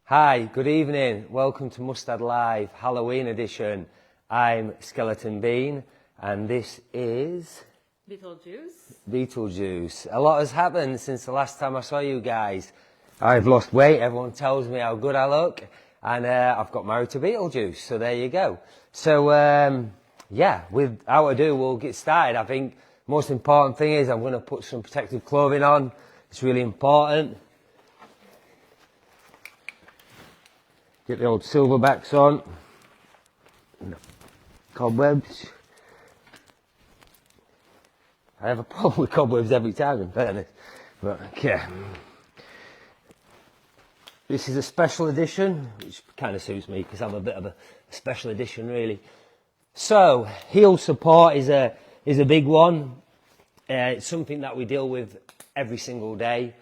Hi, good evening. Welcome to Mustad Live, Halloween edition. I'm Skeleton Beane, and this is... Beetlejuice. A lot has happened since the last time I saw you guys. I've lost weight, everyone tells me how good I look, and I've got married to Beetlejuice, so there you go. So, yeah, without ado, we'll get started. I think most important thing is I'm going to put some protective clothing on. It's really important. Get the old silverbacks on. Cobwebs. I have a problem with cobwebs every time, in fairness. But, okay. This is a special edition, which kind of suits me because I'm a bit of a special edition, really. So, heel support is a big one. It's something that we deal with every single day.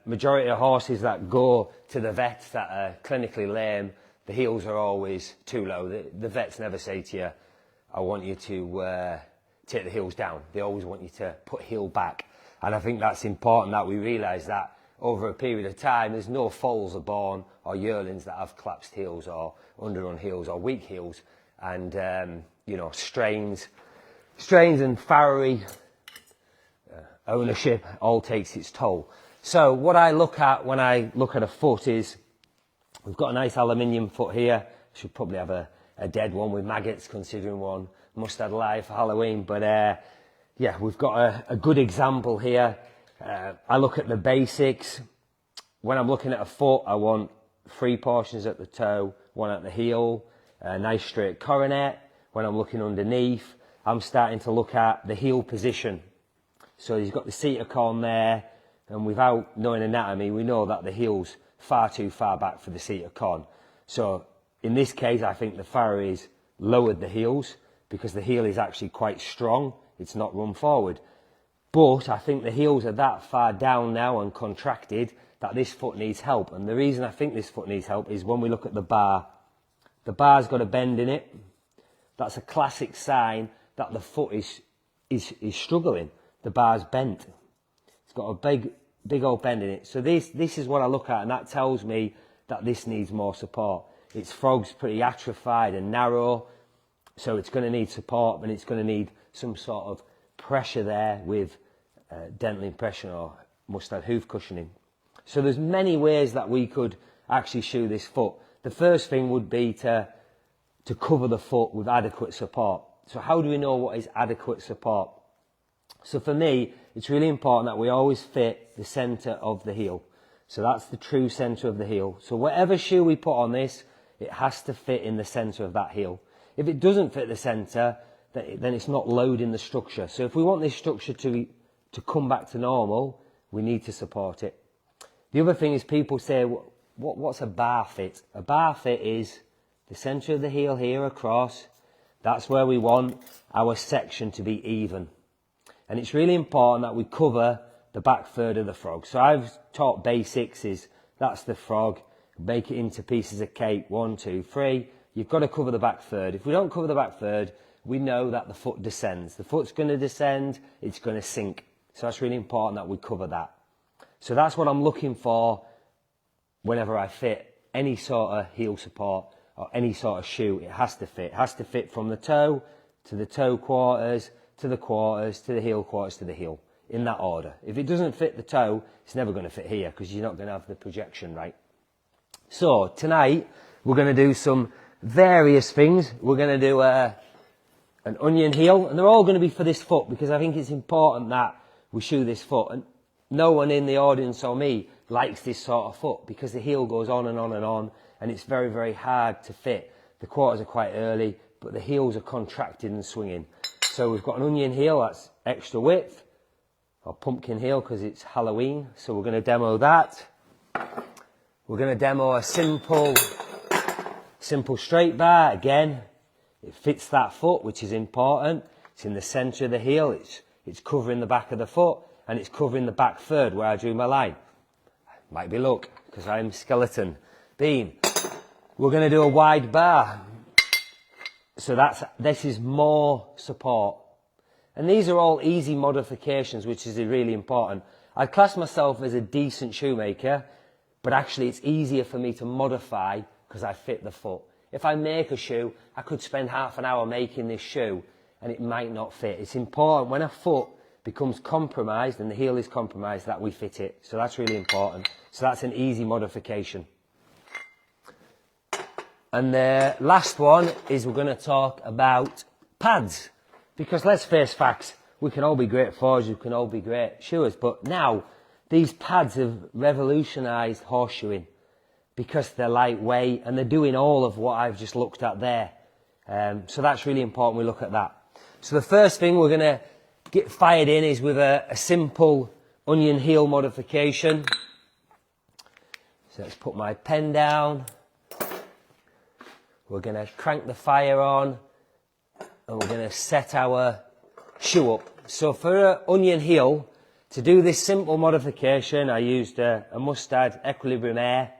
Majority of horses that go to the vet that are clinically lame, the heels are always too low. The vets never say to you, I want you to take the heels down. They always want you to put heel back. And I think that's important that we realise that over a period of time, there's no foals are born or yearlings that have collapsed heels or underrun heels or weak heels. And, you know, strains and farriery ownership all takes its toll. So what I look at when I look at a foot is, we've got a nice aluminium foot here. Should probably have a dead one with maggots, considering one Mustad Live for Halloween. But yeah, we've got a good example here. I look at the basics. When I'm looking at a foot, I want 3 portions at the toe, 1 at the heel, a nice straight coronet. When I'm looking underneath, I'm starting to look at the heel position. So he's got the seat corn there, and without knowing anatomy, we know that the heel's far too far back for the seat corn. So in this case, I think the farrie's lowered the heels because the heel is actually quite strong. It's not run forward. But I think the heels are that far down now and contracted that this foot needs help. And the reason I think this foot needs help is when we look at the bar's got a bend in it. That's a classic sign that the foot is struggling. The bar's bent. It's got a big old bend in it. So this is what I look at, and that tells me that this needs more support. Its frog's pretty atrophied and narrow, so it's going to need support, and it's going to need some sort of pressure there with dental impression or Mustad hoof cushioning. So there's many ways that we could actually shoe this foot. The first thing would be to cover the foot with adequate support. So how do we know what is adequate support? So for me, it's really important that we always fit the centre of the heel. So that's the true centre of the heel. So whatever shoe we put on this, it has to fit in the centre of that heel. If it doesn't fit the centre, then it's not loading the structure. So if we want this structure to come back to normal, we need to support it. The other thing is people say, what's a bar fit? A bar fit is the centre of the heel here across. That's where we want our section to be even. And it's really important that we cover the back third of the frog. So I've taught basics is, that's the frog, make it into pieces of cake, 1, 2, 3. You've got to cover the back third. If we don't cover the back third, we know that the foot descends. The foot's going to descend, it's going to sink. So that's really important that we cover that. So that's what I'm looking for whenever I fit any sort of heel support or any sort of shoe. It has to fit. It has to fit from the toe to the toe quarters, to the quarters, to the heel quarters, to the heel, in that order. If it doesn't fit the toe, it's never going to fit here because you're not going to have the projection right. So tonight we're going to do some various things. We're going to do an onion heel, and they're all going to be for this foot because I think it's important that we shoe this foot. And no one in the audience or me likes this sort of foot because the heel goes on and on and on, and it's very, very hard to fit. The quarters are quite early, but the heels are contracted and swinging. So we've got an onion heel, that's extra width, or pumpkin heel because it's Halloween. So we're going to demo that. We're going to demo a simple straight bar. Again, it fits that foot, which is important. It's in the centre of the heel. It's covering the back of the foot, and it's covering the back third where I drew my line. Might be luck because I'm Skeleton Beane. We're going to do a wide bar. So this is more support. And these are all easy modifications, which is really important. I class myself as a decent shoemaker, but actually it's easier for me to modify because I fit the foot. If I make a shoe, I could spend half an hour making this shoe and it might not fit. It's important when a foot becomes compromised and the heel is compromised that we fit it. So that's really important. So that's an easy modification. And the last one is we're going to talk about pads. Because let's face facts, we can all be great forgers, we can all be great shoers, but now these pads have revolutionised horseshoeing because they're lightweight and they're doing all of what I've just looked at there. So that's really important we look at that. So the first thing we're going to get fired in is with a simple onion heel modification. So let's put my pen down. We're going to crank the fire on and we're going to set our shoe up. So for an onion heel, to do this simple modification, I used a Mustad Equilibrium Air.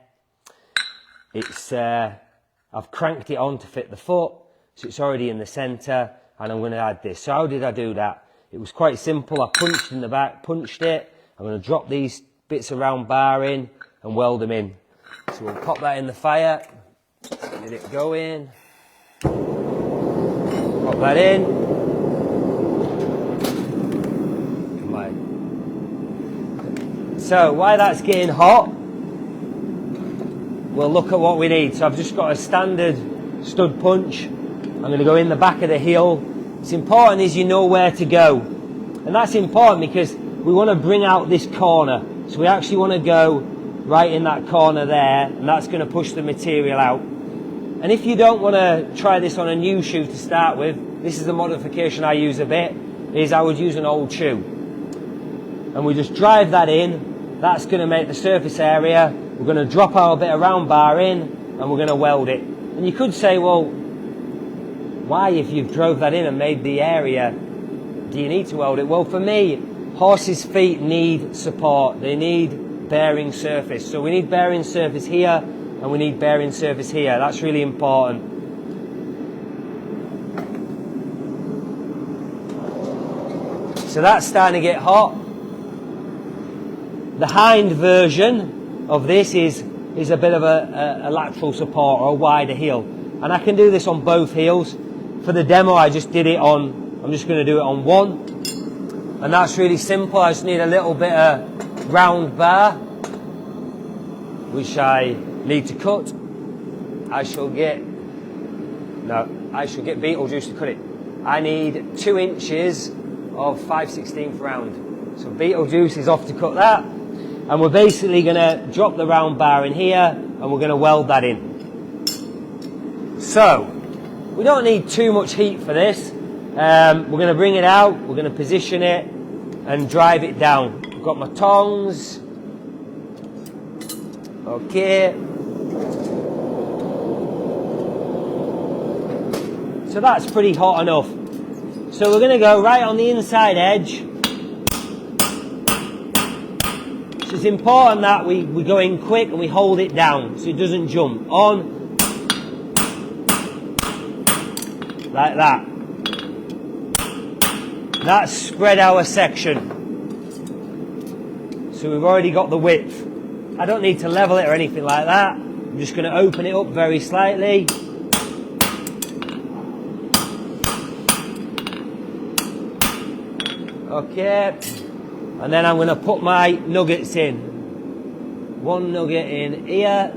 It's I've cranked it on to fit the foot, so it's already in the centre, and I'm going to add this. So how did I do that? It was quite simple. I punched in the back, punched it. I'm going to drop these bits of round bar in and weld them in. So we'll pop that in the fire. Let it go in. Pop that in. Come on. So while that's getting hot, we'll look at what we need. So I've just got a standard stud punch. I'm going to go in the back of the heel. It's important is you know where to go. And that's important because we want to bring out this corner. So we actually want to go right in that corner there, and that's going to push the material out. And if you don't want to try this on a new shoe to start with, this is a modification I use a bit, is I would use an old shoe. And we just drive that in. That's going to make the surface area. We're going to drop our bit of round bar in and we're going to weld it. And you could say, well, why, if you've drove that in and made the area, do you need to weld it? Well, for me, horses' feet need support. They need bearing surface. So we need bearing surface here and we need bearing surface here. That's really important. So that's starting to get hot. The hind version of this is a bit of a lateral support or a wider heel. And I can do this on both heels. For the demo, I just did it on, I'm just going to do it on one. And that's really simple. I just need a little bit of round bar, which I need to cut. I shall get Beetlejuice to cut it. I need 2 inches of 5/16 round. So Beetlejuice is off to cut that. And we're basically going to drop the round bar in here and we're going to weld that in. So, we don't need too much heat for this. We're going to bring it out, we're going to position it and drive it down. I've got my tongs. Okay. So that's pretty hot enough. So we're going to go right on the inside edge. So it's important that we go in quick and we hold it down so it doesn't jump. On. Like that. That's spread our section. So we've already got the width. I don't need to level it or anything like that. I'm just going to open it up very slightly. Okay. And then I'm going to put my nuggets in. One nugget in here.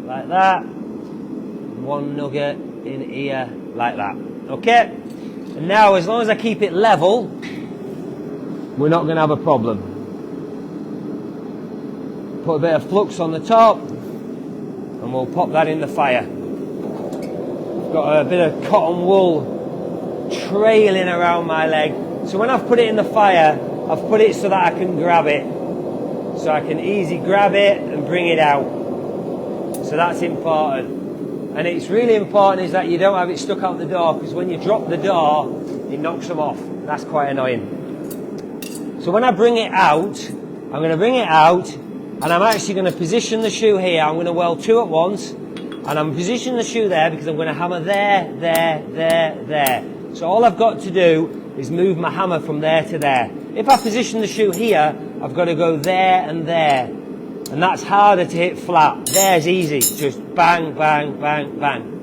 Like that. One nugget in here. Like that. Okay. And now, as long as I keep it level, we're not going to have a problem. Put a bit of flux on the top and we'll pop that in the fire. I've got a bit of cotton wool trailing around my leg. So when I've put it in the fire, I've put it so that I can grab it. So I can easily grab it and bring it out. So that's important. And it's really important is that you don't have it stuck out the door, because when you drop the door, it knocks them off. That's quite annoying. So when I bring it out, I'm going to bring it out and I'm actually going to position the shoe here. I'm going to weld 2 at once and I'm positioning the shoe there because I'm going to hammer there, there, there, there. So all I've got to do is move my hammer from there to there. If I position the shoe here, I've got to go there and there. and that's harder to hit flat. There's easy, just bang, bang, bang, bang.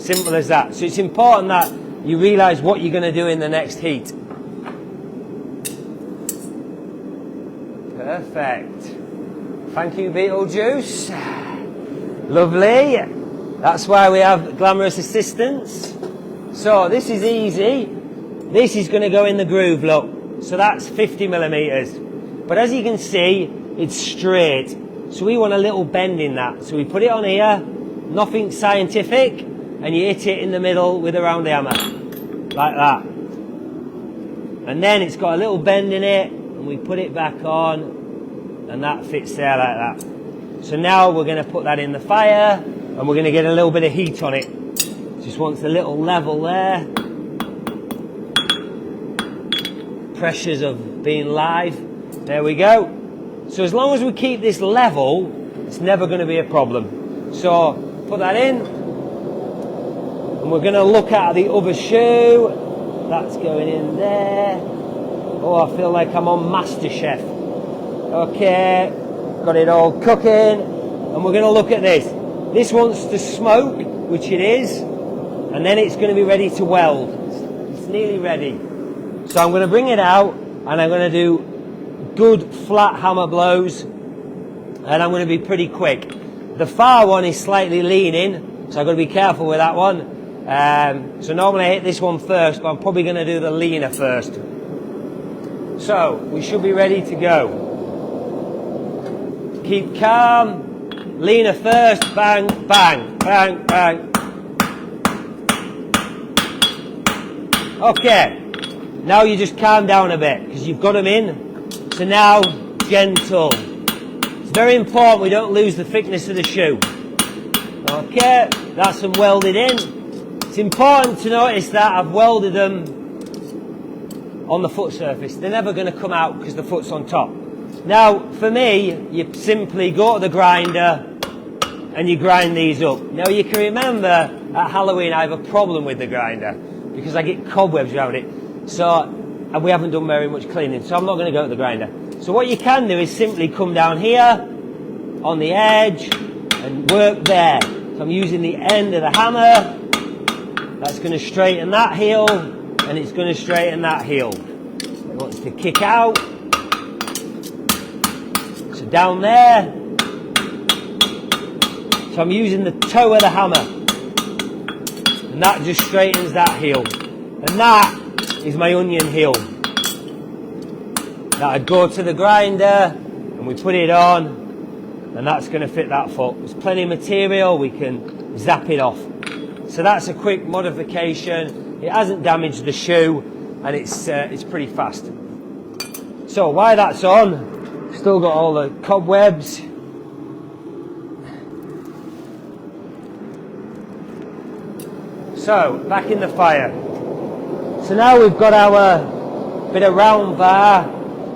Simple as that. So it's important that you realise what you're going to do in the next heat. Perfect. Thank you, Beetlejuice. Lovely. That's why we have glamorous assistants. So this is easy. This is going to go in the groove, look. So that's 50 millimeters. But as you can see, it's straight. So we want a little bend in that. So we put it on here, nothing scientific, and you hit it in the middle with a round hammer. Like that. And then it's got a little bend in it, and we put it back on, and that fits there like that. So now we're going to put that in the fire, and we're going to get a little bit of heat on it. Just wants a little level there. Pressures of being live. There we go. So as long as we keep this level, it's never going to be a problem. So put that in, and we're going to look at the other shoe. That's going in there. Oh, I feel like I'm on MasterChef. Okay, got it all cooking, and we're going to look at this. This wants to smoke, which it is, and then it's going to be ready to weld. It's nearly ready. So I'm going to bring it out, and I'm going to do good flat hammer blows, and I'm going to be pretty quick. The far one is slightly leaning, so I've got to be careful with that one. So normally I hit this one first, but I'm probably going to do the leaner first. So we should be ready to go. Keep calm. Leaner first. Bang, bang, bang, bang. Okay. Now you just calm down a bit because you've got them in. So now, gentle. It's very important we don't lose the thickness of the shoe. Okay, that's them welded in. It's important to notice that I've welded them on the foot surface. They're never going to come out because the foot's on top. Now, for me, you simply go to the grinder and you grind these up. Now, you can remember at Halloween I have a problem with the grinder because I get cobwebs around it. And we haven't done very much cleaning, so I'm not going to go to the grinder. So what you can do is simply come down here on the edge and work there. So I'm using the end of the hammer. That's going to straighten that heel, and it's going to straighten that heel. It wants to kick out. So down there. So I'm using the toe of the hammer, and that just straightens that heel. And that is my onion heel. Now I'd go to the grinder and we put it on, and that's going to fit that foot. There's plenty of material, we can zap it off. So that's a quick modification. It hasn't damaged the shoe, and it's pretty fast. So while that's on, still got all the cobwebs. So back in the fire. So now we've got our bit of round bar,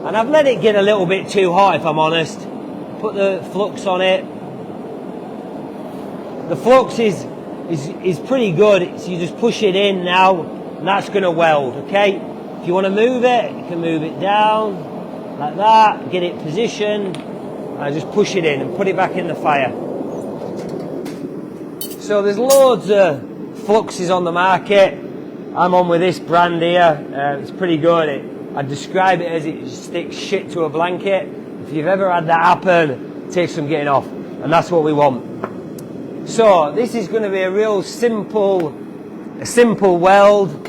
and I've let it get a little bit too hot if I'm honest. Put the flux on it. The flux is pretty good, so you just push it in now, and that's going to weld, okay? If you want to move it, you can move it down, like that, get it positioned, and just push it in and put it back in the fire. So there's loads of fluxes on the market. I'm on with this brand here. It's pretty good. I describe it as it sticks shit to a blanket. If you've ever had that happen, it takes some getting off, and that's what we want. So this is going to be a real simple weld,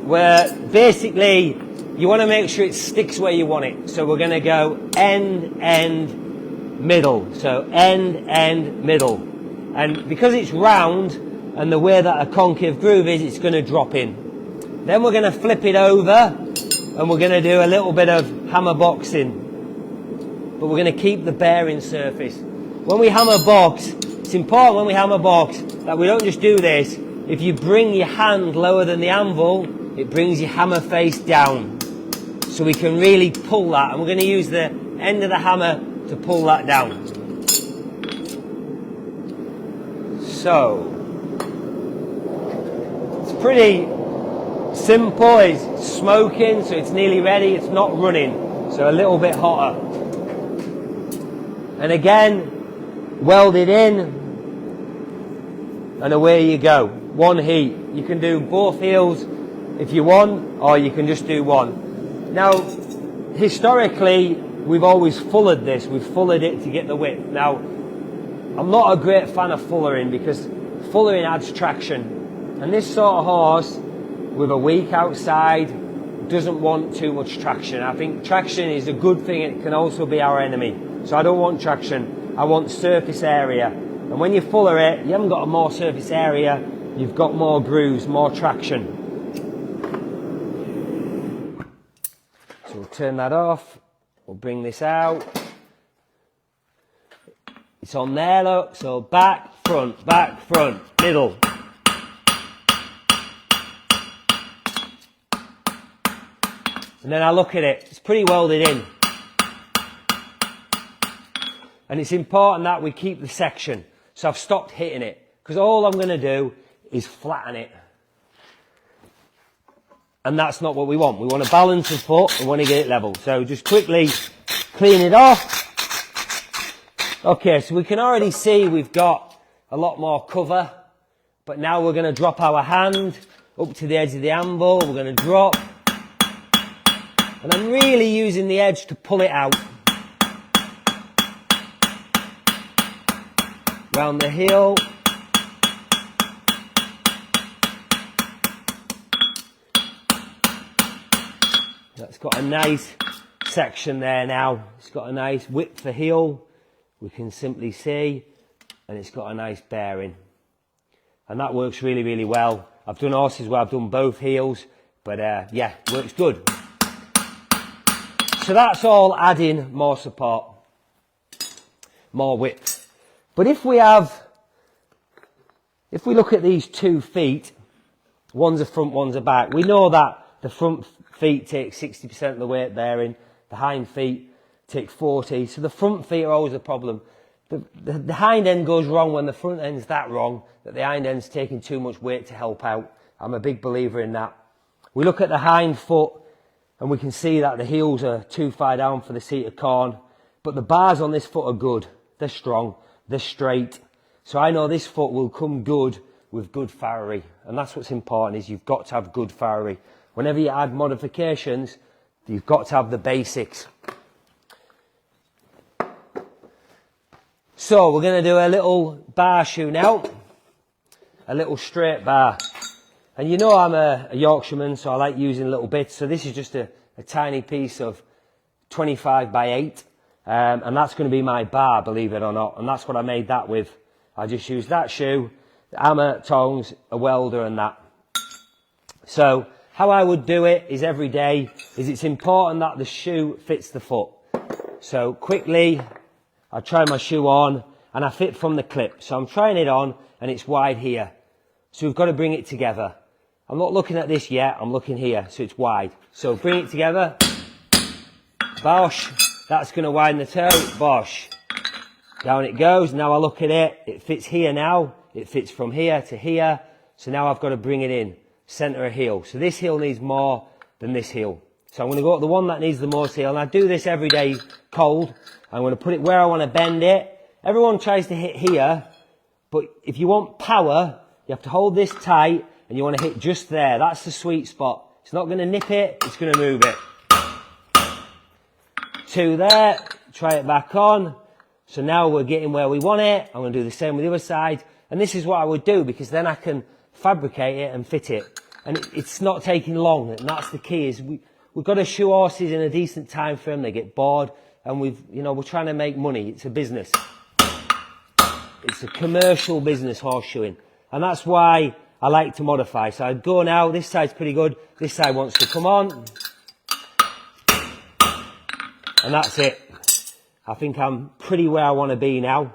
where basically you want to make sure it sticks where you want it. So we're going to go end, end, middle. So end, end, middle. And because it's round, and the way that a concave groove is, it's going to drop in. Then we're going to flip it over, and we're going to do a little bit of hammer boxing. But we're going to keep the bearing surface. When we hammer box, it's important when we hammer box that we don't just do this. If you bring your hand lower than the anvil, it brings your hammer face down. So we can really pull that, and we're going to use the end of the hammer to pull that down. So pretty simple. It's smoking, so it's nearly ready. It's not running, so a little bit hotter. And again, weld it in, and away you go. One heat. You can do both heels if you want, or you can just do one. Now, historically, we've always fullered this. We've fullered it to get the width. Now, I'm not a great fan of fullering because fullering adds traction. And this sort of horse, with a weak outside, doesn't want too much traction. I think traction is a good thing. It can also be our enemy. So I don't want traction. I want surface area. And when you fuller it, you haven't got a more surface area. You've got more grooves, more traction. So we'll turn that off. We'll bring this out. It's on there, look. So back, front, middle. And then I look at it. It's pretty welded in. And it's important that we keep the section. So I've stopped hitting it. Because all I'm going to do is flatten it. And that's not what we want. We want to balance the foot and want to get it level. So just quickly clean it off. Okay, so we can already see we've got a lot more cover. But now we're going to drop our hand up to the edge of the anvil. We're going to drop. And I'm really using the edge to pull it out. Round the heel. That's got a nice section there now. It's got a nice width for heel. We can simply see. And it's got a nice bearing. And that works really, really well. I've done horses where I've done both heels. But yeah, works good. So that's all adding more support. More width. But if we look at these 2 feet, one's a front, one's a back, we know that the front feet take 60% of the weight bearing, the hind feet take 40, so the front feet are always a problem. The hind end goes wrong when the front end's that wrong, that the hind end's taking too much weight to help out. I'm a big believer in that. We look at the hind foot, and we can see that the heels are too far down for the seat of corn, but the bars on this foot are good, they're strong. They're straight. So I know this foot will come good with good farriery. And that's what's important, is you've got to have good farriery. Whenever you add modifications, you've got to have the basics. So we're going to do a little bar shoe now. A little straight bar. And you know I'm a Yorkshireman, so I like using little bits. So this is just a tiny piece of 25 by 8. And that's going to be my bar, believe it or not. And that's what I made that with. I just used that shoe, the hammer, tongs, a welder and that. So how I would do it is every day, is it's important that the shoe fits the foot. So quickly, I try my shoe on and I fit from the clip. So I'm trying it on and it's wide here. So we've got to bring it together. I'm not looking at this yet, I'm looking here, so it's wide. So bring it together, bosh. That's going to widen the toe, bosh. Down it goes. Now I look at it. It fits here now. It fits from here to here. So now I've got to bring it in. Centre of heel. So this heel needs more than this heel. So I'm going to go to the one that needs the most heel. And I do this every day cold. I'm going to put it where I want to bend it. Everyone tries to hit here. But if you want power, you have to hold this tight. And you want to hit just there. That's the sweet spot. It's not going to nip it. It's going to move it. 2 there, try it back on. So now we're getting where we want it. I'm going to do the same with the other side. And this is what I would do, because then I can fabricate it and fit it. And it's not taking long. And that's the key, is we've got to shoe horses in a decent time frame. They get bored. And we're trying to make money. It's a business. It's a commercial business, horseshoeing. And that's why I like to modify. So I'd go now. This side's pretty good. This side wants to come on. And that's it. I think I'm pretty where I want to be now.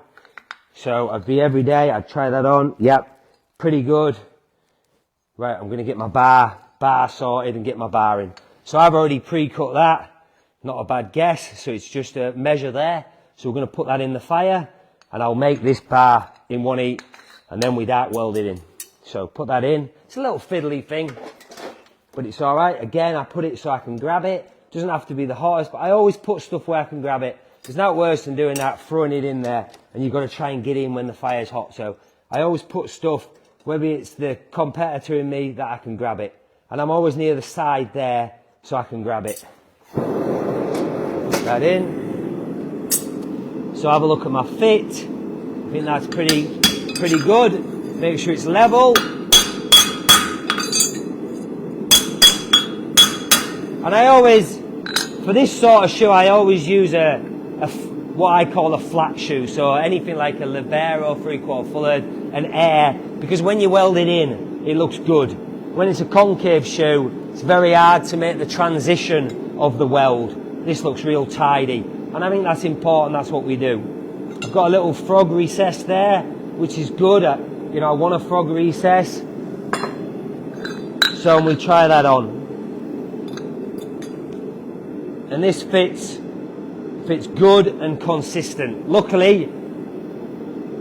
So I'd be every day. I'd try that on. Yep. Pretty good. Right. I'm going to get my bar sorted and get my bar in. So I've already pre-cut that. Not a bad guess. So it's just a measure there. So we're going to put that in the fire. And I'll make this bar in one heat. And then we'd arc weld it in. So put that in. It's a little fiddly thing. But it's alright. Again, I put it so I can grab it. Doesn't have to be the hottest, but I always put stuff where I can grab it. there's not worse than doing that, throwing it in there, and you've got to try and get in when the fire's hot. So I always put stuff, whether it's the competitor in me, that I can grab it. And I'm always near the side there, so I can grab it. Put that in. So have a look at my fit. I think that's pretty good. Make sure it's level. And I always, for this sort of shoe, I always use what I call a flat shoe. So anything like a Libero 3/4 fullard, an Air, because when you weld it in, it looks good. When it's a concave shoe, it's very hard to make the transition of the weld. This looks real tidy. And I think that's important, that's what we do. I've got a little frog recess there, which is good. I want a frog recess. So we try that on. And this fits good and consistent. Luckily,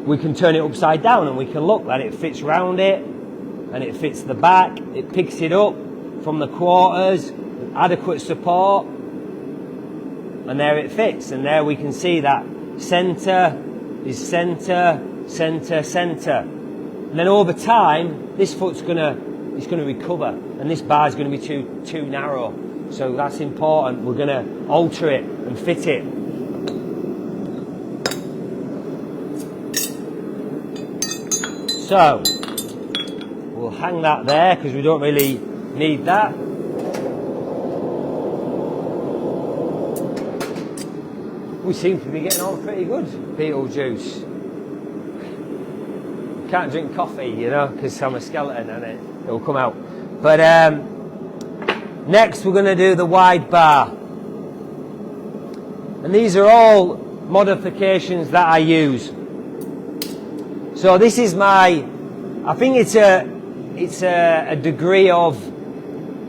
we can turn it upside down and we can look that it fits round it and it fits the back. It picks it up from the quarters, adequate support, and there it fits. And there we can see that center is center, center, center. And then over time, this foot's gonna recover, and this bar is gonna be too narrow. So that's important. We're going to alter it and fit it. So we'll hang that there because we don't really need that. We seem to be getting on pretty good, Beetlejuice. Can't drink coffee, because I'm a skeleton and it'll come out. But next, we're going to do the wide bar. And these are all modifications that I use. So this is I think it's a degree of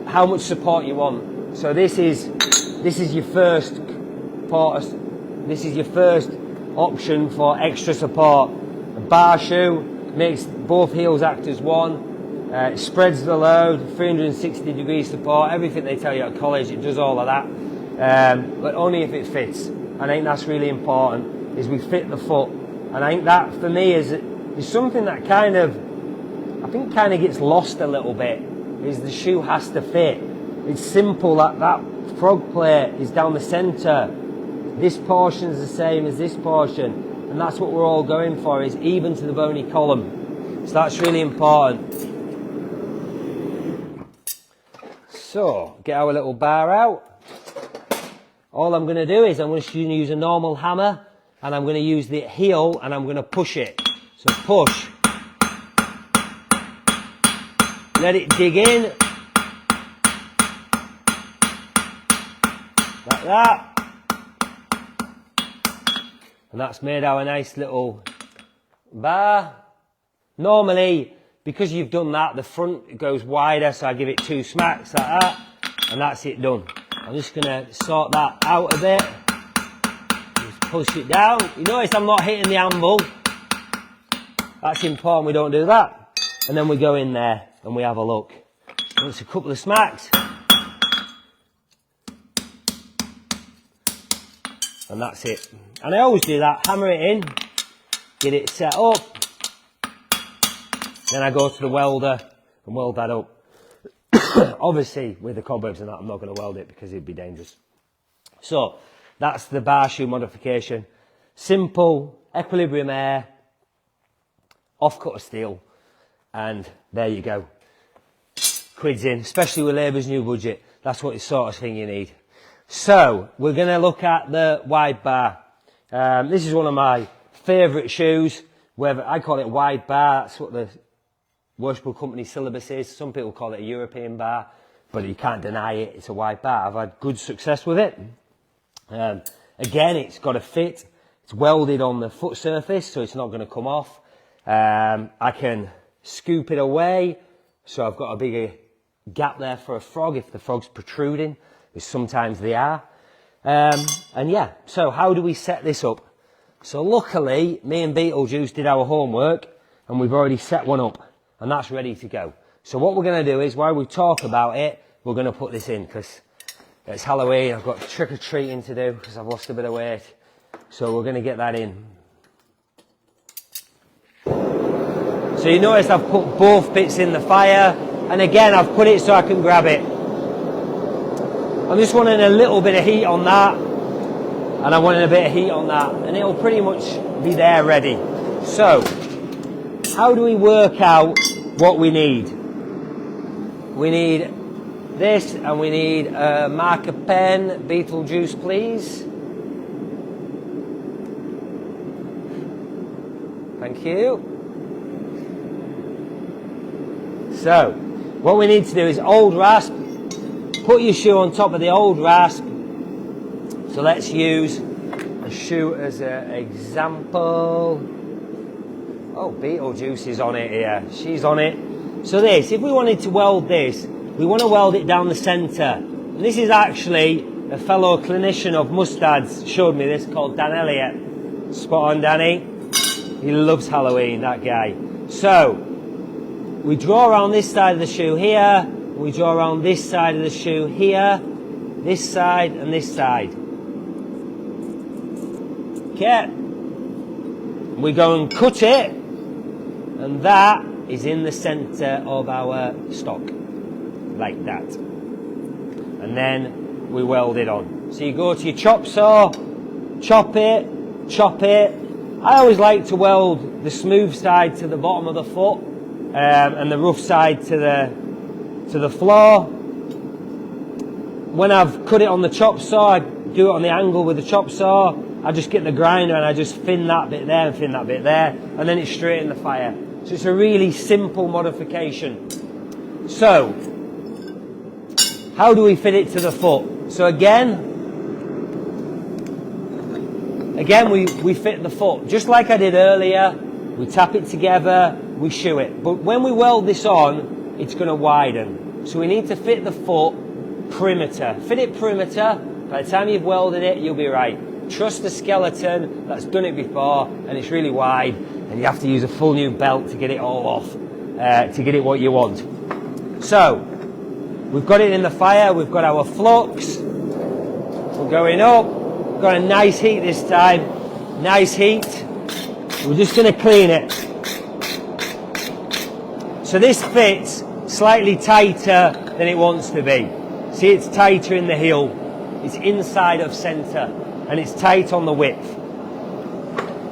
how much support you want. So this is your first option for extra support. A bar shoe makes both heels act as one. It spreads the load, 360 degree support, everything they tell you at college, it does all of that. But only if it fits. And I think that's really important, is we fit the foot. And I think that, for me, is something that kind of gets lost a little bit, is the shoe has to fit. It's simple, that frog plate is down the centre. This portion is the same as this portion. And that's what we're all going for, is even to the bony column. So that's really important. So, get our little bar out. All I'm going to do is I'm going to use a normal hammer, and I'm going to use the heel and I'm going to push it. So push. Let it dig in. Like that. And that's made our nice little bar. Normally, because you've done that, the front goes wider, so I give it 2 smacks like that, and that's it done. I'm just going to sort that out a bit. Just push it down. You notice I'm not hitting the anvil. That's important, we don't do that. And then we go in there and we have a look. So it's a couple of smacks. And that's it. And I always do that, hammer it in, get it set up. Then I go to the welder and weld that up. Obviously, with the cobwebs and that, I'm not going to weld it because it'd be dangerous. So, that's the bar shoe modification. Simple, equilibrium air, off-cut of steel, and there you go. Quids in, especially with Labour's new budget. That's what sort of thing you need. So, we're going to look at the wide bar. This is one of my favourite shoes. Whether I call it wide bar, that's what the Worshipful Company syllabus is. Some people call it a European bar, but you can't deny it, it's a wide bar. I've had good success with it. Again, it's got a fit. It's welded on the foot surface, so it's not going to come off. I can scoop it away, so I've got a bigger gap there for a frog if the frog's protruding, which sometimes they are. And yeah, so how do we set this up? So luckily, me and Beetlejuice did our homework, and we've already set one up, and that's ready to go. So what we're going to do is, while we talk about it, we're going to put this in, because it's Halloween, I've got trick-or-treating to do, because I've lost a bit of weight, So we're going to get that in. So you notice I've put both bits in the fire, and again I've put it so I can grab it. I'm just wanting a little bit of heat on that, and I'm wanting a bit of heat on that, and it'll pretty much be there ready. So, how do we work out what we need? We need this, and we need a marker pen, Beetlejuice please. Thank you. So, what we need to do is old rasp. Put your shoe on top of the old rasp. So let's use a shoe as an example. Oh, Beetlejuice is on it here. She's on it. So this, if we wanted to weld this, we want to weld it down the centre. And this is actually a fellow clinician of Mustad's showed me this, called Dan Elliott. Spot on, Danny. He loves Halloween, that guy. So, we draw around this side of the shoe here, we draw around this side of the shoe here, this side and this side. Okay. We go and cut it, and that is in the centre of our stock, like that. And then we weld it on. So you go to your chop saw, chop it, chop it. I always like to weld the smooth side to the bottom of the foot, and the rough side to the floor. When I've cut it on the chop saw, I do it on the angle with the chop saw. I just get the grinder and I just thin that bit there and thin that bit there, and then it's straight in the fire. So it's a really simple modification. So, how do we fit it to the foot? So again we fit the foot just like I did earlier. We tap it together, we shoe it. But when we weld this on, it's going to widen. So we need to fit the foot perimeter. Fit it perimeter. By the time you've welded it, you'll be right. Trust the skeleton that's done it before, and it's really wide, and you have to use a full new belt to get it all off, to get it what you want. So, we've got it in the fire, we've got our flux, we're going up, we've got a nice heat this time, nice heat. We're just going to clean it. So this fits slightly tighter than it wants to be. See, it's tighter in the heel, it's inside of centre, and it's tight on the width.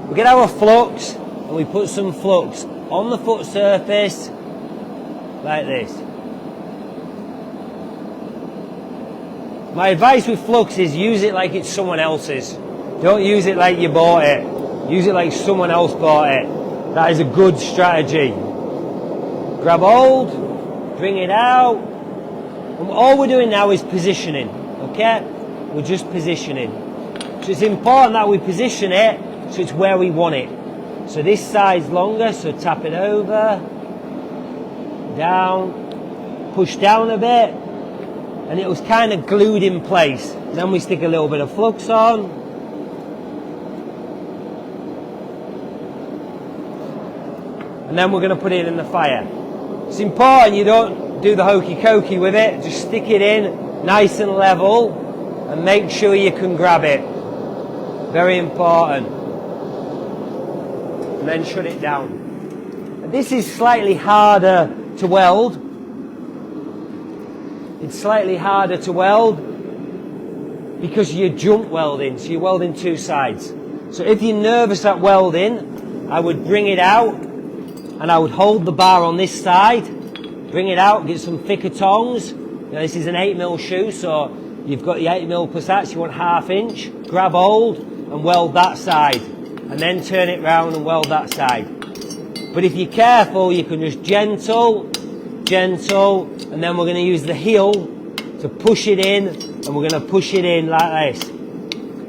We get our flux, and we put some flux on the foot surface, like this. My advice with flux is use it like it's someone else's. Don't use it like you bought it. Use it like someone else bought it. That is a good strategy. Grab hold, bring it out, and all we're doing now is positioning, okay? We're just positioning. So it's important that we position it so it's where we want it. So this side's longer, so tap it over, down, push down a bit, and it was kind of glued in place. Then we stick a little bit of flux on. And then we're going to put it in the fire. It's important you don't do the hokey cokey with it. Just stick it in nice and level and make sure you can grab it. Very important. And then shut it down. And this is slightly harder to weld. It's slightly harder to weld because you're jump welding, so you're welding two sides. So if you're nervous at welding, I would bring it out and I would hold the bar on this side, bring it out, get some thicker tongs. Now this is an 8mm shoe, so you've got the 8mm plus that, so you want 1/2 inch. Grab hold and weld that side, and then turn it round and weld that side. But if you're careful, you can just gentle, and then we're going to use the heel to push it in, and we're going to push it in like this.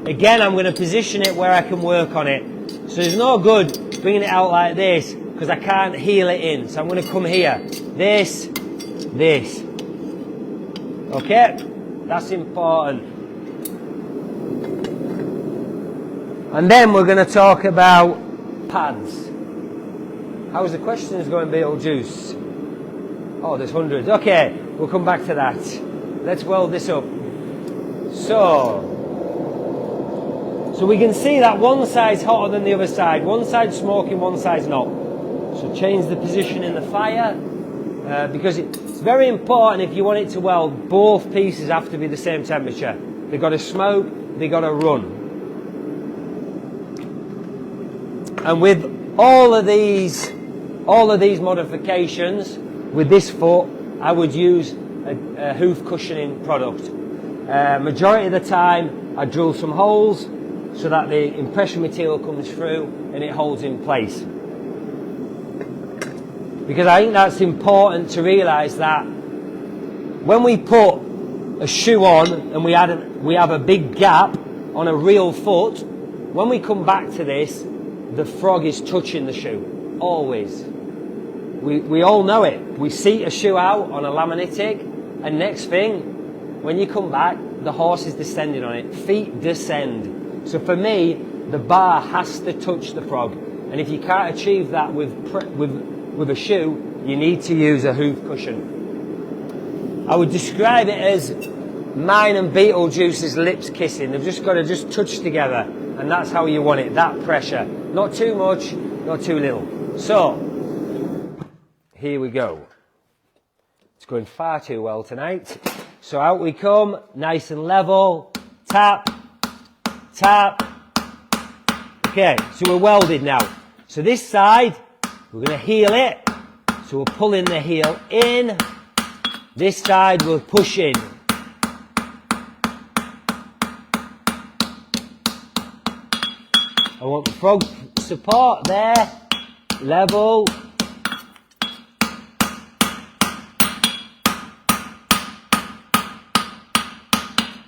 Again, I'm going to position it where I can work on it. So there's no good bringing it out like this, because I can't heel it in. So I'm going to come here. This. Okay? That's important. And then we're going to talk about pads. How's the questions going, Beetlejuice? Oh, there's hundreds. Okay, we'll come back to that. Let's weld this up. So So we can see that one side's hotter than the other side. One side's smoking, one side's not. So change the position in the fire, because it's very important if you want it to weld, both pieces have to be the same temperature. They've got to smoke, they've got to run. And with all of these modifications, with this foot, I would use a hoof cushioning product. Majority of the time, I drill some holes so that the impression material comes through and it holds in place. Because I think that's important to realise that when we put a shoe on and we have a big gap on a real foot, when we come back to this, the frog is touching the shoe, always. We all know it. We seat a shoe out on a laminitic, and next thing, when you come back, the horse is descending on it. Feet descend. So for me, the bar has to touch the frog. And if you can't achieve that with a shoe, you need to use a hoof cushion. I would describe it as mine and Beetlejuice's lips kissing. They've just got to just touch together. And that's how you want it, that pressure. Not too much, not too little. So, here we go. It's going far too well tonight. So out we come, nice and level. Tap, tap. Okay, so we're welded now. So this side, we're going to heel it. So we're pulling the heel in. This side, we're pushing. I want the frog support there, level.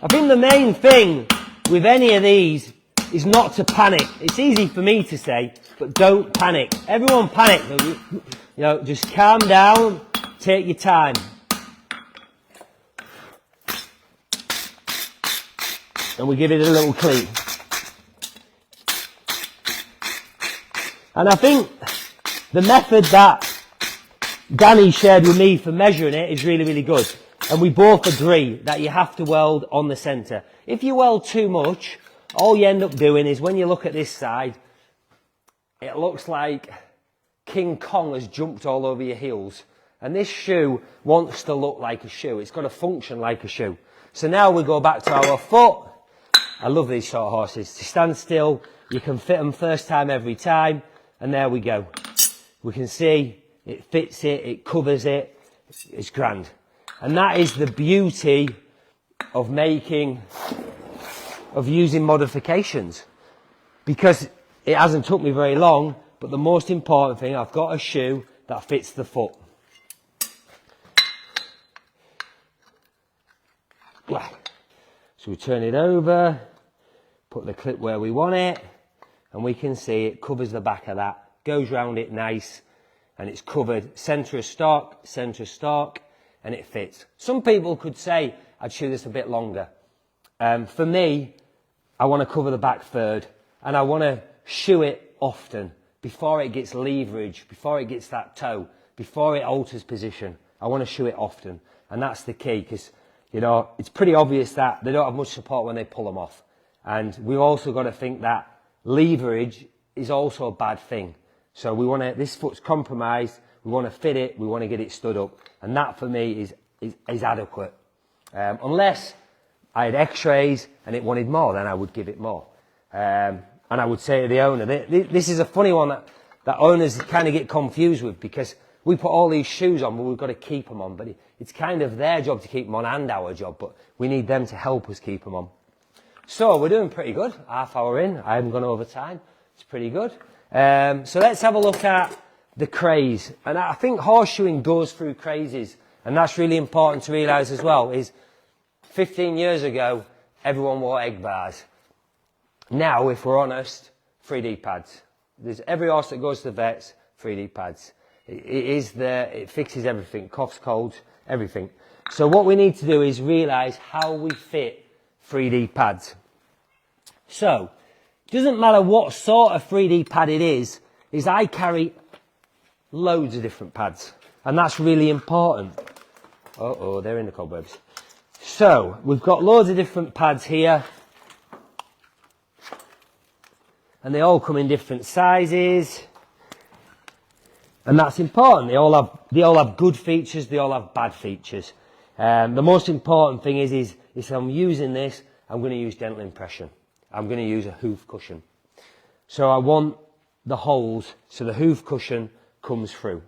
I think the main thing with any of these is not to panic. It's easy for me to say, but don't panic. Everyone panic. You know, just calm down, take your time. And we give it a little clean. And I think the method that Danny shared with me for measuring it is really, really good. And we both agree that you have to weld on the centre. If you weld too much, all you end up doing is when you look at this side, it looks like King Kong has jumped all over your heels. And this shoe wants to look like a shoe. It's got to function like a shoe. So now we go back to our foot. I love these sort of horses. To stand still, you can fit them first time every time. And there we go. We can see it fits it, it covers it. It's grand. And that is the beauty of using modifications. Because it hasn't took me very long, but the most important thing, I've got a shoe that fits the foot. So we turn it over, put the clip where we want it, and we can see it covers the back of that, goes round it nice, and it's covered centre of stock, and it fits. Some people could say, I'd shoe this a bit longer. For me, I want to cover the back third, and I want to shoe it often, before it gets leverage, before it gets that toe, before it alters position. I want to shoe it often, and that's the key, because, you know, it's pretty obvious that they don't have much support when they pull them off. And we've also got to think that leverage is also a bad thing. So we want to, this foot's compromised, we want to fit it, we want to get it stood up. And that for me is adequate. Unless I had x-rays and it wanted more, then I would give it more. And I would say to the owner, this is a funny one that owners kind of get confused with, because we put all these shoes on, but we've got to keep them on. But it's kind of their job to keep them on and our job, but we need them to help us keep them on. So we're doing pretty good. Half hour in, I haven't gone over time. It's pretty good. So let's have a look at the craze. And I think horseshoeing goes through crazes. And that's really important to realise as well, is 15 years ago, everyone wore egg bars. Now, if we're honest, 3D pads. There's every horse that goes to the vets, 3D pads. It fixes everything, coughs, colds, everything. So what we need to do is realise how we fit 3D pads. So, it doesn't matter what sort of 3D pad it is I carry loads of different pads. And that's really important. Uh-oh, they're in the cobwebs. So, we've got loads of different pads here. and they all come in different sizes. And that's important. They all have good features, they all have bad features. The most important thing is if I'm using this, I'm going to use dental impression. I'm going to use a hoof cushion. So I want the holes so the hoof cushion comes through.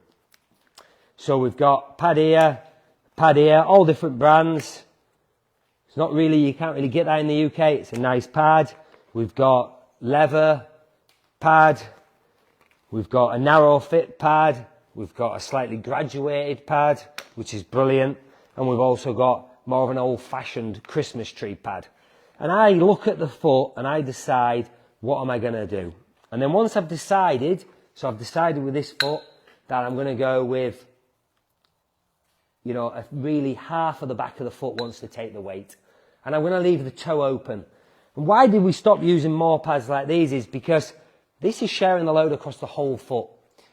So we've got pad here, all different brands. It's not really, you can't really get that in the UK. It's a nice pad. We've got leather pad. We've got a narrow fit pad. We've got a slightly graduated pad, which is brilliant. And we've also got more of an old-fashioned Christmas tree pad. And I look at the foot and I decide, what am I going to do? And then once I've decided, so I've decided with this foot that I'm going to go with, you know, really half of the back of the foot wants to take the weight. And I'm going to leave the toe open. And why did we stop using more pads like these is because this is sharing the load across the whole foot.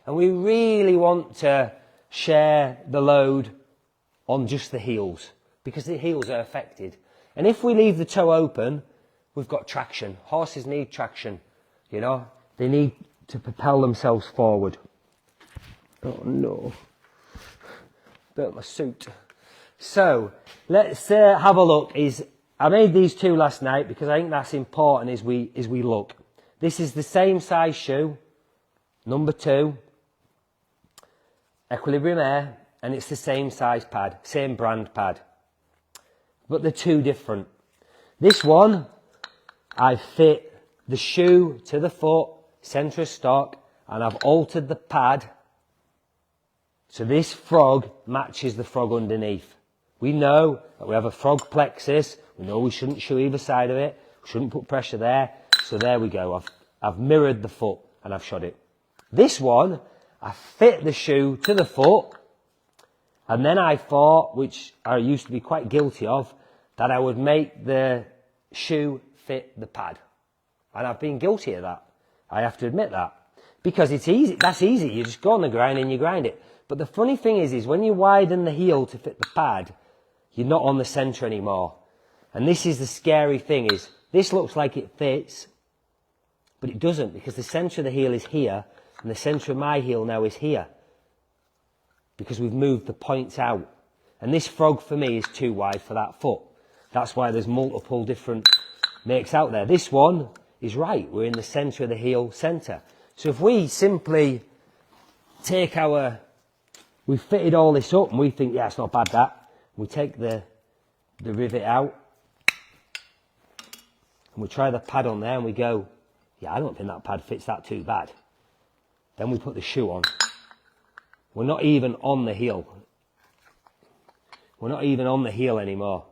And we really want to share the load on just the heels, because the heels are affected. And if we leave the toe open, we've got traction. Horses need traction, you know. They need to propel themselves forward. Oh no. Burnt my suit. So, let's have a look. I made these two last night because I think that's important as we look. This is the same size shoe, number 2, Equilibrium Air, and it's the same size pad, same brand pad. But they're two different. This one, I fit the shoe to the foot, centre of stock, and I've altered the pad so this frog matches the frog underneath. We know that we have a frog plexus. We know we shouldn't shoe either side of it. We shouldn't put pressure there. So there we go. I've mirrored the foot and I've shot it. This one, I fit the shoe to the foot, and then I thought, which I used to be quite guilty of, that I would make the shoe fit the pad. And I've been guilty of that. I have to admit that. Because it's easy. That's easy. You just go on the grind and you grind it. But the funny thing is when you widen the heel to fit the pad, you're not on the centre anymore. And this is the scary thing is, this looks like it fits, but it doesn't, because the centre of the heel is here, and the centre of my heel now is here. Because we've moved the points out. And this frog for me is too wide for that foot. That's why there's multiple different makes out there. This one is right. We're in the centre of the heel centre. So if we simply take we've fitted all this up and we think, yeah, it's not bad that. We take the rivet out and we try the pad on there and we go, yeah, I don't think that pad fits that too bad. Then we put the shoe on. We're not even on the heel. We're not even on the heel anymore.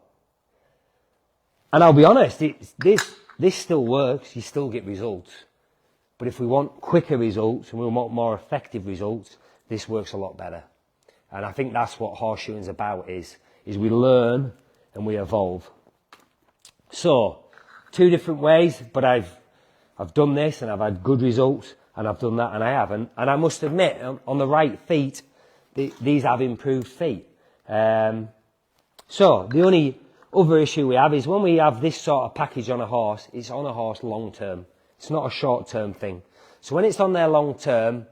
And I'll be honest, this still works. You still get results. But if we want quicker results and we want more effective results, this works a lot better. And I think that's what horseshoeing is about, is we learn and we evolve. So, 2 different ways, but I've done this and I've had good results, and I've done that and I haven't. And I must admit, on the right feet, these have improved feet. So, the only other issue we have is when we have this sort of package on a horse, it's on a horse long term. It's not a short term thing. So when it's on there long term,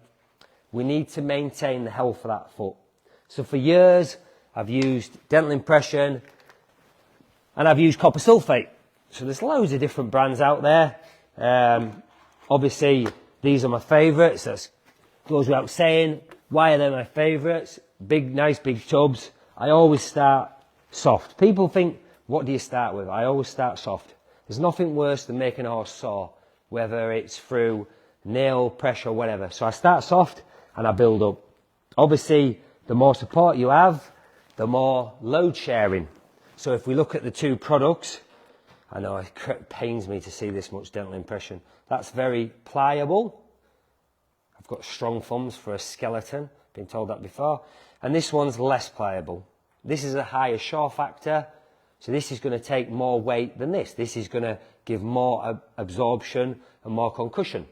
we need to maintain the health of that foot. So for years, I've used dental impression and I've used copper sulfate. So there's loads of different brands out there. Obviously, these are my favourites. That goes without saying. Why are they my favourites? Big, nice big tubs. I always start soft. People think, what do you start with? I always start soft. There's nothing worse than making a horse sore, whether it's through nail pressure or whatever. So I start soft and I build up. Obviously, the more support you have, the more load sharing. So if we look at the 2 products, I know it pains me to see this much dental impression. That's very pliable. I've got strong thumbs for a skeleton, been told that before. And this one's less pliable. This is a higher shore factor, so this is going to take more weight than this. This is going to give more absorption and more concussion.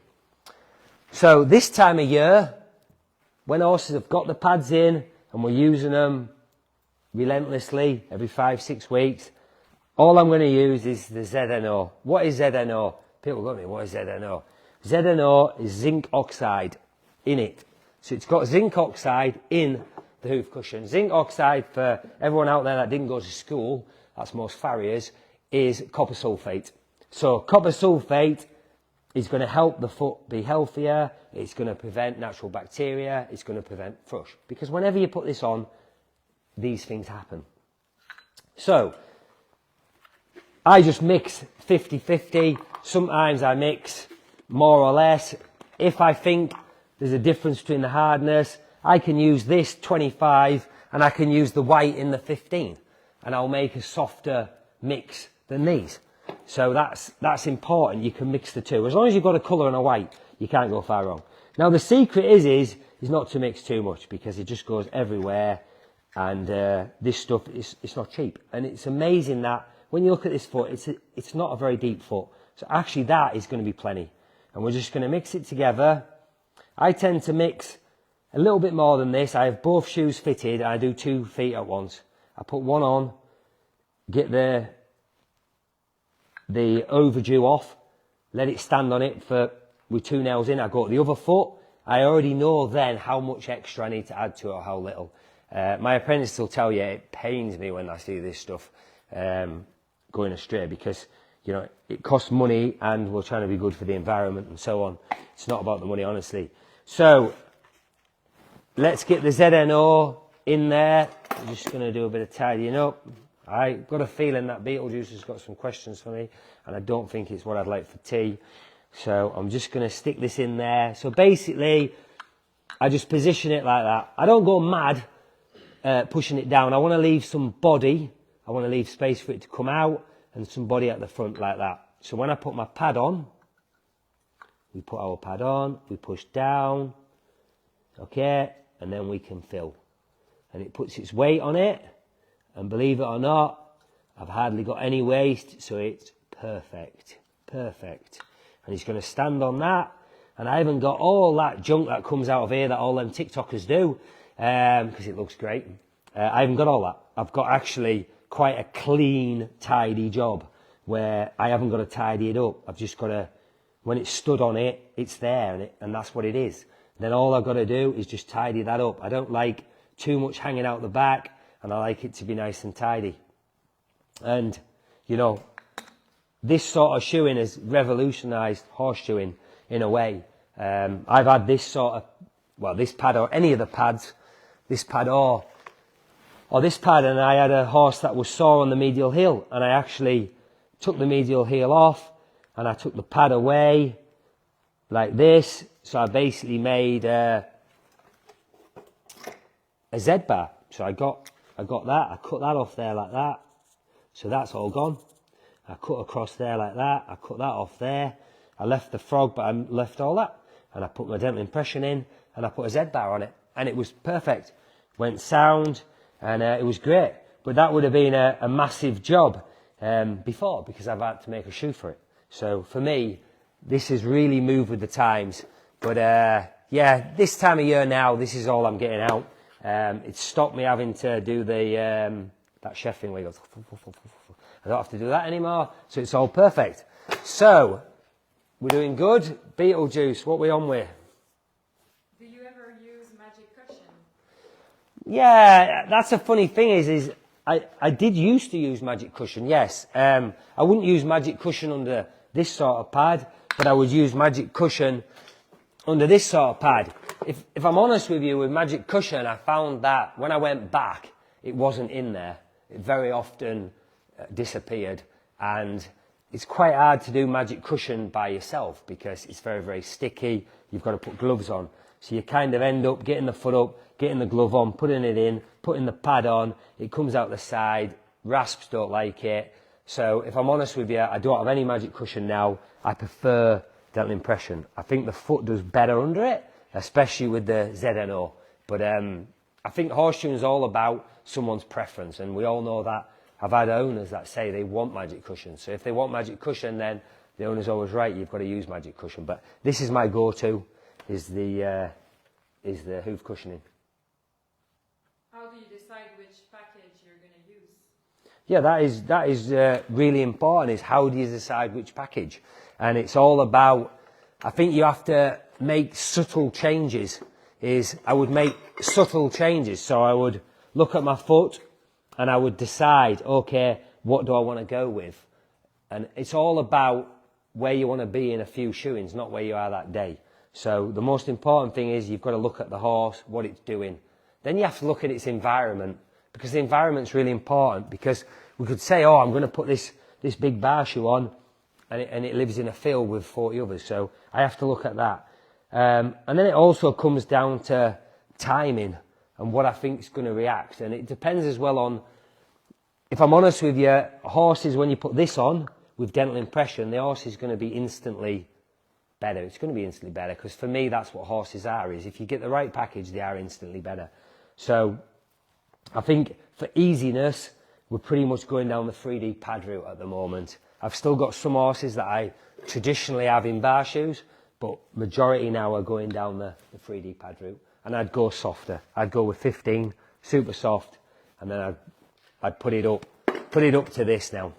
So this time of year, when horses have got the pads in and we're using them relentlessly every 5-6 weeks, all I'm going to use is the ZNO. What is ZNO? People go to me, what is ZNO? ZNO is zinc oxide in it. So it's got zinc oxide in the hoof cushion. Zinc oxide, for everyone out there that didn't go to school, that's most farriers, is copper sulfate. So copper sulfate is going to help the foot be healthier, it's going to prevent natural bacteria, it's going to prevent thrush. Because whenever you put this on, these things happen. So, I just mix 50-50. Sometimes I mix more or less. If I think there's a difference between the hardness, I can use this 25 and I can use the white in the 15. And I'll make a softer mix than these. So that's important. You can mix the two. As long as you've got a colour and a white, you can't go far wrong. Now the secret is not to mix too much, because it just goes everywhere. And this stuff it's not cheap. And it's amazing that when you look at this foot, it's not a very deep foot. So actually that is going to be plenty. And we're just going to mix it together. I tend to mix a little bit more than this. I have both shoes fitted. I do 2 feet at once. I put one on, get the overdue off, let it stand on it with 2 nails in. I go to the other foot. I already know then how much extra I need to add to it or how little. My apprentice will tell you it pains me when I see this stuff going astray, because you know it costs money and we're trying to be good for the environment and so on. It's not about the money, honestly. So let's get the ZNO in there. I'm just going to do a bit of tidying up. I got a feeling that Beetlejuice has got some questions for me, and I don't think it's what I'd like for tea. So I'm just going to stick this in there. So basically, I just position it like that. I don't go mad pushing it down. I want to leave some body. I want to leave space for it to come out and some body at the front like that. So when I put my pad on, we put our pad on, we push down, okay, and then we can fill. And it puts its weight on it. And believe it or not, I've hardly got any waste, so it's perfect. Perfect. And it's going to stand on that. And I haven't got all that junk that comes out of here that all them TikTokers do, because it looks great. I haven't got all that. I've got actually quite a clean, tidy job where I haven't got to tidy it up. I've just got to, when it's stood on it, it's there, and that's what it is. Then all I've got to do is just tidy that up. I don't like too much hanging out the back, and I like it to be nice and tidy. And, you know, this sort of shoeing has revolutionised horseshoeing in a way. I've had this sort of, well, this pad or any of the pads, this pad or this pad, and I had a horse that was sore on the medial heel, and I actually took the medial heel off, and I took the pad away like this. So I basically made a Z-bar. So I got that, I cut that off there like that, so that's all gone. I cut across there like that, I cut that off there, I left the frog, but I left all that, and I put my dental impression in, and I put a Z-bar on it, and it was perfect, went sound, and it was great. But that would have been a massive job before, because I've had to make a shoe for it. So for me, this has really moved with the times. But yeah, this time of year now, this is all I'm getting out. It's stopped me having to do the that chef thing where you go, I don't have to do that anymore, so it's all perfect. So we're doing good. Beetlejuice, what are we on with? Do you ever use magic cushion? Yeah, that's a funny thing is I did used to use magic cushion, yes. I wouldn't use magic cushion under this sort of pad, but I would use magic cushion under this sort of pad. If I'm honest with you, with magic cushion, I found that when I went back, it wasn't in there. It very often disappeared, and it's quite hard to do magic cushion by yourself because it's very, very sticky. You've got to put gloves on. So you kind of end up getting the foot up, getting the glove on, putting it in, putting the pad on. It comes out the side. Rasps don't like it. So if I'm honest with you, I don't have any magic cushion now. I prefer dental impression. I think the foot does better under it, especially with the ZNO. But I think horseshoeing is all about someone's preference, and we all know that. I've had owners that say they want magic cushion. So if they want magic cushion, then the owner's always right. You've got to use magic cushion. But this is my go-to, is the hoof cushioning. How do you decide which package you're going to use? Yeah, that is really important, is how do you decide which package? And it's all about, I think you have to make subtle changes. I would make subtle changes. So I would look at my foot and I would decide, okay, what do I want to go with? And it's all about where you want to be in a few shoeings, not where you are that day. So the most important thing is you've got to look at the horse, what it's doing. Then you have to look at its environment, because the environment's really important. Because we could say, oh, I'm going to put this big bar shoe on, and it lives in a field with 40 others. So I have to look at that. And then it also comes down to timing and what I think is going to react. And it depends as well on, if I'm honest with you, horses, when you put this on with dental impression, the horse is going to be instantly better. It's going to be instantly better, because for me, that's what horses are, is if you get the right package, they are instantly better. So I think for easiness, we're pretty much going down the 3D pad route at the moment. I've still got some horses that I traditionally have in bar shoes, but majority now are going down the 3D pad route. And I'd go softer. I'd go with 15, super soft, and then I'd put it up to this now.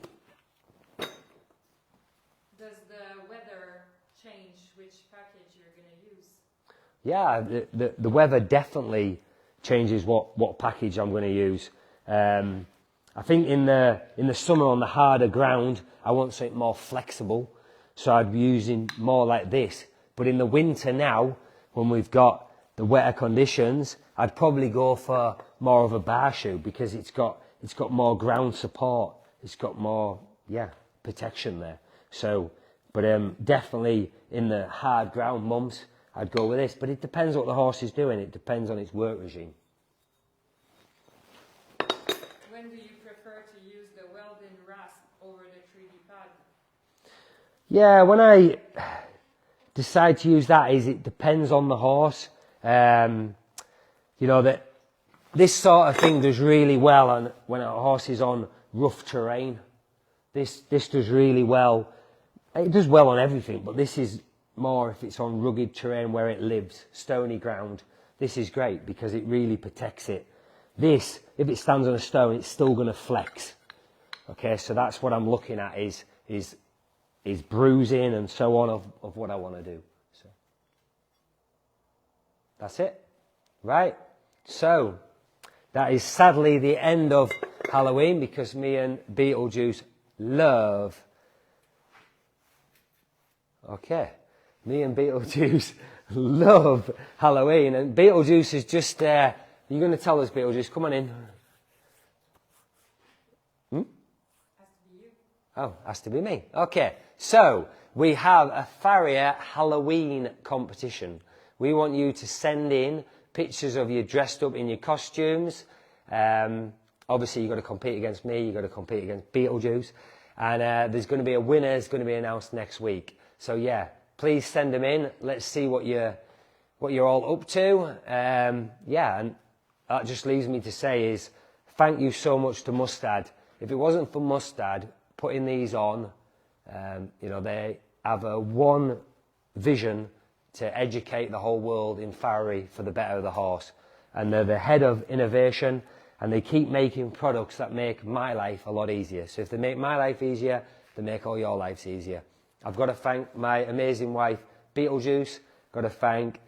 Does the weather change which package you're going to use? Yeah, the weather definitely changes what package I'm going to use. I think in the summer on the harder ground, I want something more flexible, so I'd be using more like this. But in the winter now, when we've got the wetter conditions, I'd probably go for more of a bar shoe, because it's got more ground support. It's got more, protection there. So, but definitely in the hard ground months, I'd go with this. But it depends what the horse is doing. It depends on its work regime. When do you prefer to use the welding rasp over the 3D pad? Yeah, when I decide to use that, it depends on the horse. You know, that this sort of thing does really well on when a horse is on rough terrain. This does really well. It does well on everything, but this is more if it's on rugged terrain where it lives, stony ground. This is great because it really protects it. This, if it stands on a stone, it's still going to flex. Okay, so that's what I'm looking at is bruising and so on of what I want to do. So that's it. Right. So that is sadly the end of Halloween, because me and Beetlejuice love. Okay. Me and Beetlejuice love Halloween, and Beetlejuice is just there. You're going to tell us, Beetlejuice, come on in. Has to be you. Oh, has to be me. Okay, so we have a Farrier Halloween competition. We want you to send in pictures of you dressed up in your costumes. Obviously, you've got to compete against me, you've got to compete against Beetlejuice. And there's going to be a winner, it's going to be announced next week. So yeah, please send them in. Let's see what you're all up to. Yeah, and that just leaves me to say is thank you so much to Mustad. If it wasn't for Mustad putting these on, you know, they have one vision to educate the whole world in farriery for the better of the horse. And they're the head of innovation, and they keep making products that make my life a lot easier. So if they make my life easier, they make all your lives easier. I've got to thank my amazing wife, Beetlejuice. Got to thank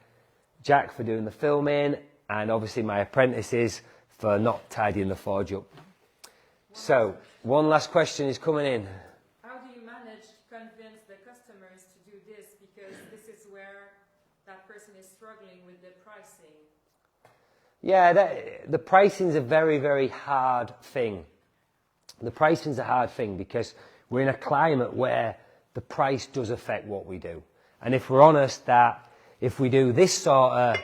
Jack for doing the filming, and obviously my apprentices for not tidying the forge up. So, one last question is coming in. How do you manage to convince the customers to do this? Because this is where that person is struggling with the pricing. Yeah, the pricing's a very, very hard thing. The pricing's a hard thing because we're in a climate where the price does affect what we do. And if we're honest that if we do this sort of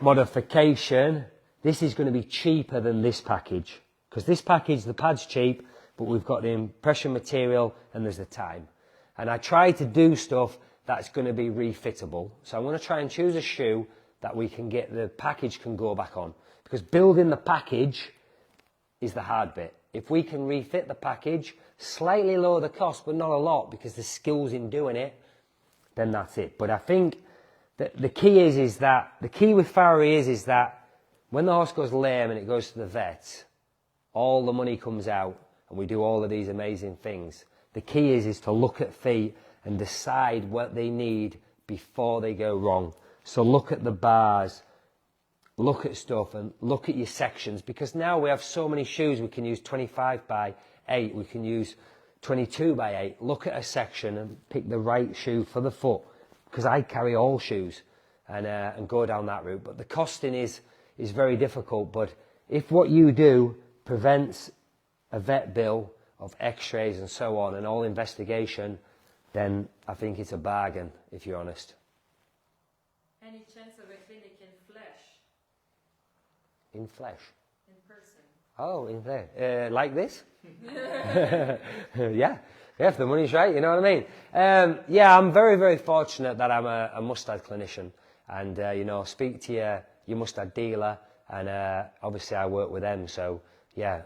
modification, this is going to be cheaper than this package. Because this package, the pad's cheap, but we've got the impression material and there's the time. And I try to do stuff that's going to be refittable. So I'm going to try and choose a shoe that we can get, the package can go back on. Because building the package is the hard bit. If we can refit the package, slightly lower the cost, but not a lot because the skills in doing it, then that's it. But I think that the key is that, the key with farriery is that when the horse goes lame and it goes to the vet, all the money comes out and we do all of these amazing things. The key is to look at feet and decide what they need before they go wrong. So look at the bars, look at stuff, and look at your sections, because now we have so many shoes. We can use 25 by 8, we can use 22 by 8. Look at a section and pick the right shoe for the foot, because I carry all shoes, and go down that route. But the costing is very difficult. But if what you do prevents a vet bill of x-rays and so on and all investigation, then I think it's a bargain, if you're honest. Any chance of a clinic in flesh? In flesh? In person? Oh, in flesh. Like this? Yeah, if the money's right, you know what I mean. Yeah, I'm very, very fortunate that I'm a Mustad clinician, and you know, speak to your Mustad dealer, and obviously I work with them. So yeah,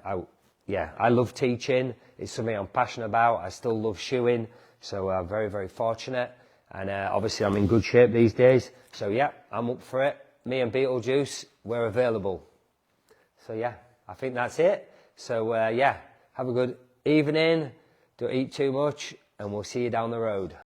I love teaching. It's something I'm passionate about. I still love shoeing, so I'm very, very fortunate, and obviously I'm in good shape these days. So yeah, I'm up for it. Me and Beetlejuice, we're available. So yeah, I think that's it. So yeah, have a good evening. Don't eat too much, and we'll see you down the road.